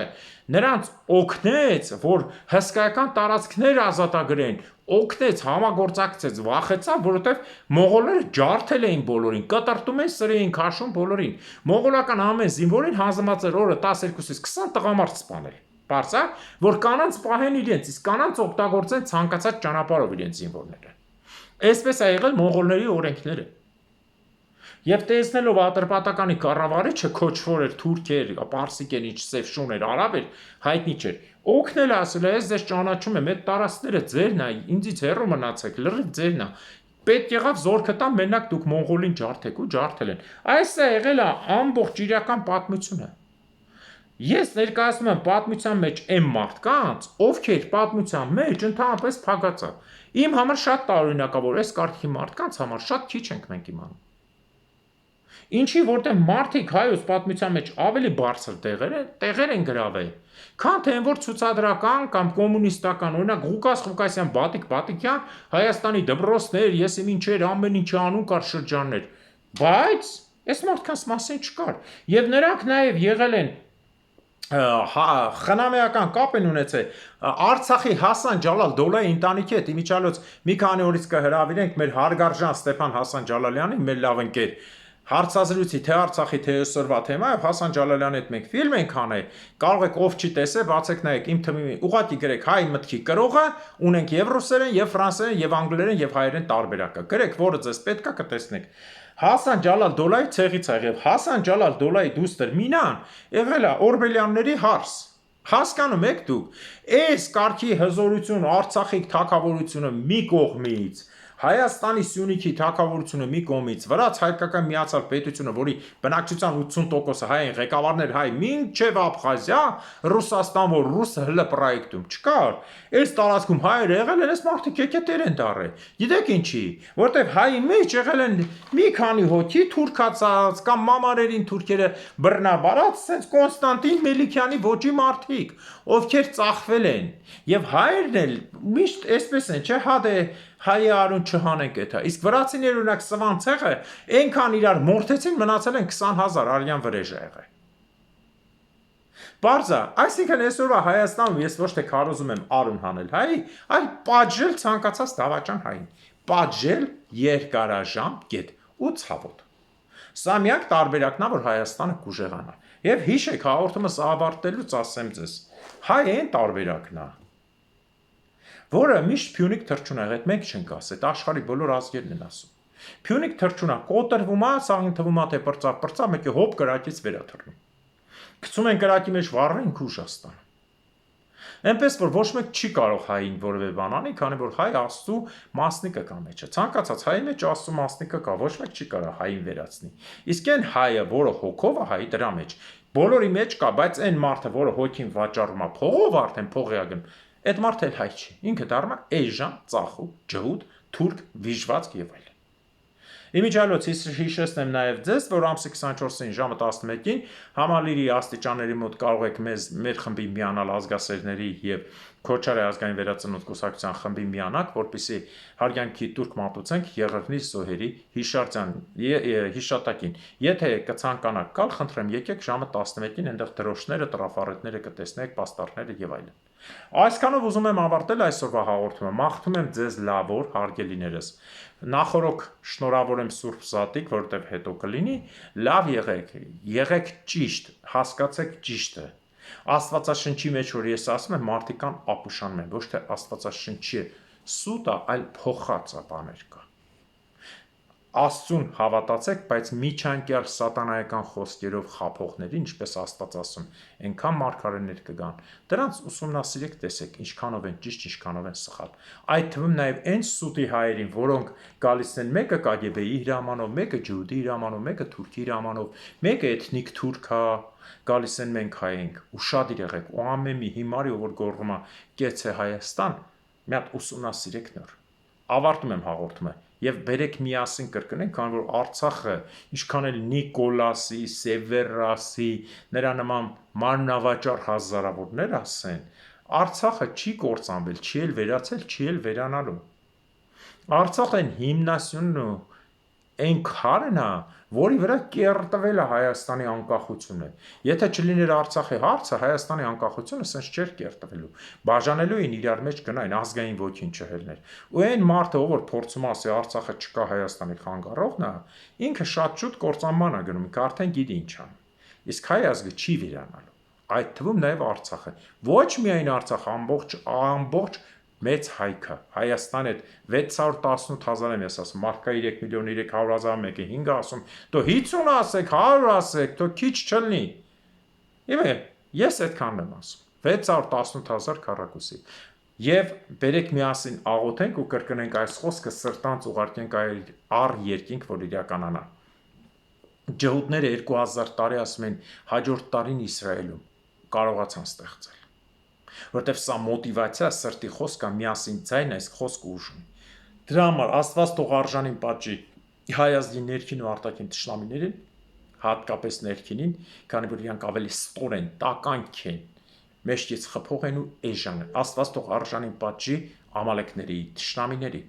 նրանց օգնեց, որ հսկայական տարածքներ ազատագրեն, օգնեց, համագործակցեց, վախեցավ, որովհետև մողոլները ջարդել էին բոլորին, կտրտում էին, սրի էին քաշում բոլորին։ Մողոլական ամեն զինվորին հանձնված էր օրը 12-ից 20 տղամարդ սպանել։ Բարձա, որ կանանց պահեն իրենց, իսկ կանանց օգտագործեն ցանկացած ճանապարհով իրենց զինվորները։ Այսպես է եղել մոնղոլների օրենքները։ Եվ տեսնելով Ատրպատականի կառավարիչը քոչվոր էր, թուրք էր, պարսիկ էր, ինչ սև շուն էր, արաբ էր, հայտնի չէր։ Օգնել ասել է, ես ձեզ ճանաչում եմ, այդ տարածքները ձերն է, ինձից հեռու մնացեք, լրիվ ձերն է։ Պետք եղավ զորքը տան, մենակ դուք մոնղոլին ջարդեք ու ջարդել են։ Այս է եղել է ամբողջ իրական պատմությունը։ Ես ներկայացնում եմ պատմության մեջ այն մարդկանց, ովքեր պատմության մեջ ընդհանրապես փակած են։ Իմ համար շատ տարօրինակ է, որ այս կարգի մարդկանց համար շատ քիչ ենք մենք իմանում։ Ինչի որտեղ մարդիկ հայոց պատմության մեջ ավելի բարձր տեղեր են գրավել, քան թե որ ցուցադրական կամ կոմունիստական, օրինակ Ղուկաս Ղուկասյան, Բատիկ Բատիկյան, Հայաստանի դպրոցներ, եսի ինչեր, ամեն ինչի անուն կար շրջաններ, բայց այս մարդկանց մասին չկար։ Եվ նրանք նաև եղել են խնամեական կապ են ունեցել Արցախի Հասան Ջալալ Դոլայի ընտանիքի հետ, իմիջիալոց մի քանի օրից կհրավիրենք մեր հարգարժան Ստեփան Հասան Ջալալյանին, մեր լավ ընկեր, հարցազրույցի թե Արցախի թե այսօրվա թեմայով Հասան Ջալալյանի հետ մենք ֆիլմ ենք անել, կարող եք ով չի տեսել, բացեք նայեք, իմ թվի ուղղակի գրեք հայ մտքի կրողը, ունենք եւ ռուսերեն, եւ ֆրանսերեն, եւ անգլերեն, եւ հայերեն տարբերակը, գրեք, որը ձեզ պետքա կտեսնեք։ Հասան Ջալալ Դոլայի ցեղից է եղել, Հասան Ջալալ Դոլայի դուստր Մինան եղել է Օրբելյանների հարս։ Հասկանում եք դուք, այս կարգի հզորություն, Արցախի թագավորությունը մի կողմից, Հայաստանի Սյունիքի թագավորությունը մի կողմից, վրաց հայկական միացյալ պետությունը, որի բնակչության 80%-ը հայ են, ղեկավարներ հայ, մինչև Աբխազիա, Ռուսաստան, որ ռուսը հլը պրոյեկտում չկար, այս տարածքում հայերը եղել են, այս մարդիկ եկետեր են դարել։ Գիտեք ինչի, որտեվ հայի մեջ եղել են մի քանի հոգի թուրքացած կամ մամարերին թուրքերը բռնաբարած, ասենց Կոնստանտին Մելիքյանի ոճի մարդիկ, ովքեր ծախվել են, եւ հայերն էլ միշտ այսպես են, չէ՞, հա դե հայի արուն չհանենք էթա։ Իսկ վրացիները օրինակ Սվան ցեղը այնքան իրար մորթեցին, մնացել են 20,000 արյան վրեժ ա եղել։ Բարձա, այսինքն այսօրվա Հայաստանում ես ոչ թե քարոզում եմ արուն հանել հայի, այլ պատժել ցանկացած դավաճան հային։ Պատժել երկարաժամ կետ ու ցավոտ։ Սա միակ տարբերակն է, որ Հայաստանը կուժեղանա։ Եվ հիշեք, հաղորդումս ավարտելուց ասեմ ձեզ, հայ այն տարբերակն է, որը միշտ Փյունիկ թռչուն ա, այդ մենք չենք ասել, այդ աշխարհի բոլոր ազգերն են ասում։ Փյունիկ թռչունա կոտրվում է, սաղին թվում է թե պրծա, մեկը հոп կրակից վերաթռնում։ Գցում են կրակի մեջ վառը ինքը ուժ ստանում։ Այնպես որ ոչ մեկ չի կարող հային որևէ բան անի, քանի որ հայ Աստծո մասնիկը կա մեջը։ Ցանկացած հայի մեջ Աստծո մասնիկը կա, ոչ մեկ չի կարող հային վերացնի։ Իսկ այն հայը, որը հոգով է հայի դրա մեջ, բոլորի մեջ կա, բայց այն մարդը, որը հոգին վաճառում է, փողով արդեն փողի ագն, այդ մարդը էլ հայ չի։ Ինքը դառնա էժան, ծախու, ջհուդ, թուրք, վիժվածք եւ այլն։ Իմիջիալոց հիշեցնեմ նաև ձեզ, որ ամսի 24-ին ժամը 11-ին Համալիրի աստիճանների մոտ կարող եք մեր խմբի միանալ ազգասերների եւ Քոչարի ազգային վերածնունդ կուսակցության խմբի միանաք, որպեսզի հարգանքի տուրք մատուցենք Եղեռնի Զոհերի հիշատակին։ Եթե կցանկանաք գալ, խնդրեմ եկեք ժամը 11-ին, այնտեղ դրոշները, տրաֆարետները կտեսնեք, պաստառները եւ այլն։ Այսքանով ուզում եմ ավարտել այսօրվա հաղորդումը։ Մաղթում եմ ձեզ լավ օր, հարգելիներս։ Նախորոք շնորհավոր եմ Սուրբ Զատիկ, որտեղ հետո կլինի, լավ եղեք ճիշտ, հասկացեք ճիշտը։ Աստվածաշնչի մեջ որ ես ասում եմ, մարդիկ կան ապուշանում են, ոչ թե Աստվածաշնչի սուտ է, այլ փոխած է բաներ կա։ Աստծուն հավատացեք, բայց միջանկյալ սատանայական խոսքերով խափողների, ինչպես Աստված ասում, այնքան մարգարեներ կգան։ Դրանց ուսումնասիրեք, տեսեք, ինչքանով են ճիշտ, ինչքանով են սխալ։ Այդ թվում նաև այն սուտի հայերին, որոնք գալիս են մեկը KGB-ի հրամանով, մեկը ջուդի հրամանով, մեկը թուրքի հրամանով, մեկը էթնիկ թուրք է, գալիս են մենք հայ ենք, ուշադիր եղեք, ու ամեն մի հիմարի որ գոռում է կեցե Հայաստան, մի հատ ուսումնասիրեք նոր։ Ավարտում եմ հաղորդումը եւ բերեք միասին կրկնենք, քանի որ Արցախը ինչքան էլ Նիկոլասի, Սևերասի, նրա նման մարմնավաճառ հազարավորներ ասեն, Արցախը չի կործանվել, չի էլ վերացել, չի էլ վերանալու։ Արցախը հիմնասյունն ու այն քարն է, որի վրա կերտվել է Հայաստանի անկախությունը։ Եթե չլիներ Արցախի հարցը, Հայաստանի անկախությունը սենց չէր կերտվելու։ Բաժանելու էին իրար մեջ գնային ազգային ոգին չհելներ։ Ու այն մարդը, ով որ փորձում ասի Արցախը չկա Հայաստանի խանգարողն է, ինքը շատ շուտ կործանման է գնում, ինքը արդեն գիտի ինչ անի։ Իսկ հայ ազգը չի վերանալու։ Այդ թվում նաև Արցախը։ Ոչ միայն Արցախը, ամբողջ մեծ հայքը, Հայաստան այդ 618,000 եմ ես ասում, մարդկա 3,300,000 մեկը 5 ասում, դու 50 ասեք, 100 ասեք, դու քիչ չլինի։ Իմ ես այդքանն եմ ասում, 618,000 քառակուսի։ Եվ բերեք միասին աղոթենք ու կրկնենք այս խոսքը սրտանց ուղարկենք առ երկինք, որ իրականանա։ Ջհուդները 2000 տարի ասում են հաջորդ տարին Իսրայելում կարողացան ստեղծել։ Որտեվ սա մոտիվացիա սրտի խոսքա միասին ձայն այս խոսքը ուժում։ Դրա համար Աստված թող արժանին պատժի հայ ազգի ներքին ու արտաքին թշնամիներին, հատկապես ներքինին, քանի որ իրանք ավելի ստոր են, տականք են, մեջքից խփող են ու էժան են։ Աստված թող արժանին պատժի ամալեկների, թշնամիների։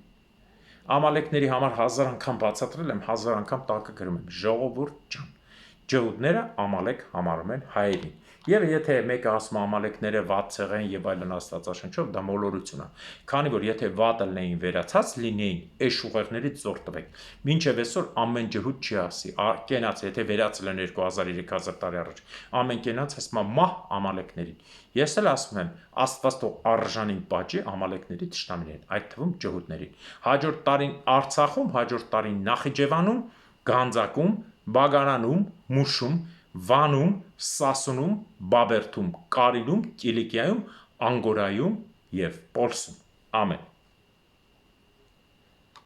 Ամալեկների համար 1000 անգամ բացատրել եմ, 1000 անգամ տակը գրում եմ, ժողովուրդ ջան։ Ջհուդները ամալեք համարում են հայերին։ Եվ եթե մեկը ասում ամալեկները վատ ցեղեն եւ այլն Աստվածաշնչով, դա մոլորություն է։ Քանի որ եթե վատը լինեին վերացած լինեին, այս ուղեղներից զոր տվեք։ Մինչև այսօր ամեն ջհուդ չի ասի, կենաց, եթե վերացել են 2000-3000 տարի առաջ, ամեն կենաց ասում է մահ ամալեկներին։ Ես էլ ասում եմ, Աստված թող արժանին պատժի ամալեկների թշնամիներին, այդ թվում ջհուդներին։ Հաջորդ տարին Արցախում, հաջորդ տարին Նախիջևանում, Գանձակում, Բագարանում, Մուշում, Վանում, Սասունում, Բաբերթում, Կարինում, Կիլիկիայում, Անգորայում և Պոլսում։ Ամեն։